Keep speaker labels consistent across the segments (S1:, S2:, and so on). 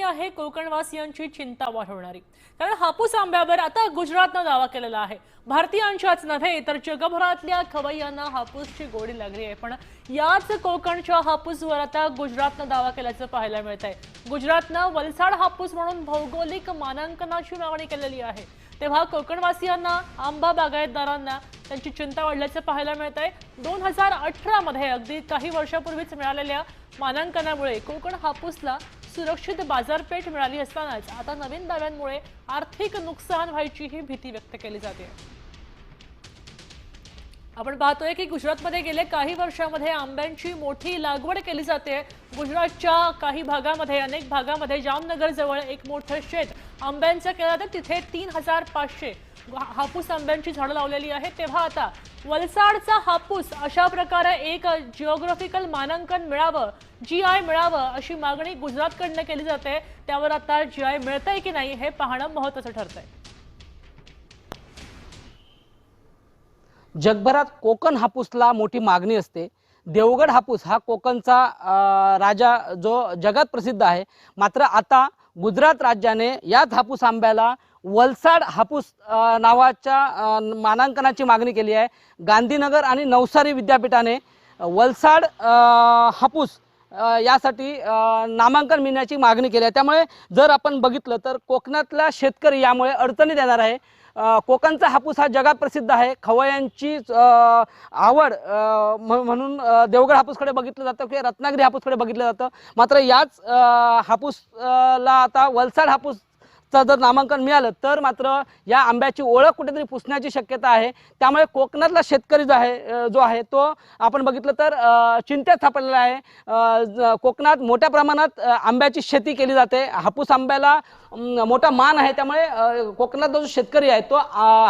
S1: आहे कोकणवासियांची चिंता वाढवणारी। कारण हापूस आंब्यावर आता गुजरातनं दावा केलेला आहे। भारतीयांच्याच नव्हे तर जगभरातल्या खवय्यांना हापूसची गोडी लागली आहे। पण याच कोकणच्या हापूसवर आता गुजरातनं दावा केल्याचं पाहायला मिळतंय। गुजरातनं वलसाड हापूस म्हणून भौगोलिक मानांकनाची मागणी केलेली आहे। तेव्हा कोकणवासियांना, आंबा बागायतदारांना त्यांची चिंता वाढल्याचं पाहायला मिळतंय। 2018 मध्ये अगदी काही वर्षापूर्वीच मिळालेल्या मानांकनामुळे कोकण हापूसला सुरक्षित बाजारपेठ मिळाली असतानाच आता नवीन दाव्यांमुळे आर्थिक नुकसान व्हायची ही भीती व्यक्त केली जाते। आपण पाहतोय की गुजरातमध्ये गेले काही वर्षांमध्ये आंब्यांची मोठी लागवड केली जाते। गुजरातच्या काही भागामध्ये, अनेक भागामध्ये जामनगर जवळ एक मोठं शेत आंब्यांचं केलं जातं। तिथे 3500 हापूस आंब्यांची झाडं लावलेली आहेत। तेव्हा आता वलसाडचा हापूस अशा प्रकारे एक जिओग्राफिकल मानांकन मिळावं, जीआय मिळावं अशी मागणी गुजरातकडनं केली जाते। त्यावर आता जीआय मिळतंय की नाही हे पाहणं महत्त्वाचं ठरतंय।
S2: जगभरात कोकण हापूसला मोठी मागणी असते। देवगड हापूस हा कोकणचा राजा जो जगात प्रसिद्ध आहे। मात्र आता गुजरात राज्याने याच हापूस आंब्याला वलसाड हापूस नावाच्या मानांकनाची मागणी केली आहे। गांधीनगर आणि नवसारी विद्यापीठाने वलसाड हापूस यासाठी नामांकन मिळण्याची मागणी केली आहे। त्यामुळे जर आपण बघितलं तर कोकणातला शेतकरी यामुळे अडचणीत येणार आहे। कोकणचा हापूस हा जगात प्रसिद्ध आहे। खवय्यांची आवड म्हणून देवगड हापूसकडे बघितलं जातं किंवा रत्नागिरी हापूसकडे बघितलं जातं। मात्र याच हापूसला आता वलसाड हापूस जर नामांकन मिळालं तर मात्र या आंब्याची ओळख कुठेतरी पुसण्याची शक्यता आहे। त्यामुळे कोकणातला शेतकरी जो आहे तो आपण बघितलं तर चिंतेत सापडलेला आहे। कोकणात मोठ्या प्रमाणात आंब्याची शेती केली जाते। हापूस आंब्याला मोठा मान आहे। त्यामुळे कोकणातला जो शेतकरी आहे तो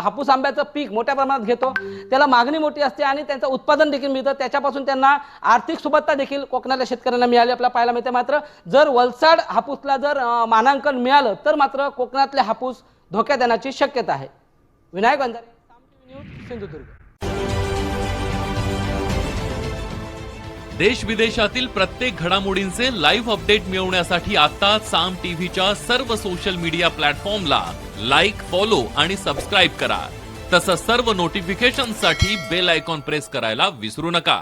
S2: हापूस आंब्याचं पीक मोठ्या प्रमाणात घेतो। त्याला मागणी मोठी असते आणि त्यांचं उत्पादन देखील मिळतं। त्याच्यापासून त्यांना आर्थिक सुबत्ता देखील कोकणातल्या शेतकऱ्यांना मिळाली आपल्याला पाहायला मिळते। मात्र जर वलसाड हापूसला जर मानांकन मिळालं तर मात्र कोकणातले हापूस धोक्यात येण्याची शक्यता आहे। विनायक अंधारे, साम टीव्ही न्यूज, सिंधुदुर्ग।
S3: देश विदेशातील प्रत्येक घडामोडींचे लाईव्ह अपडेट मिळवण्यासाठी आता साम टीव्हीच्या सर्व सोशल मीडिया प्लॅटफॉर्मला लाईक, फॉलो आणि सबस्क्राईब करा। तसंच सर्व नोटिफिकेशनसाठी बेल आयकॉन प्रेस करायला विसरू नका।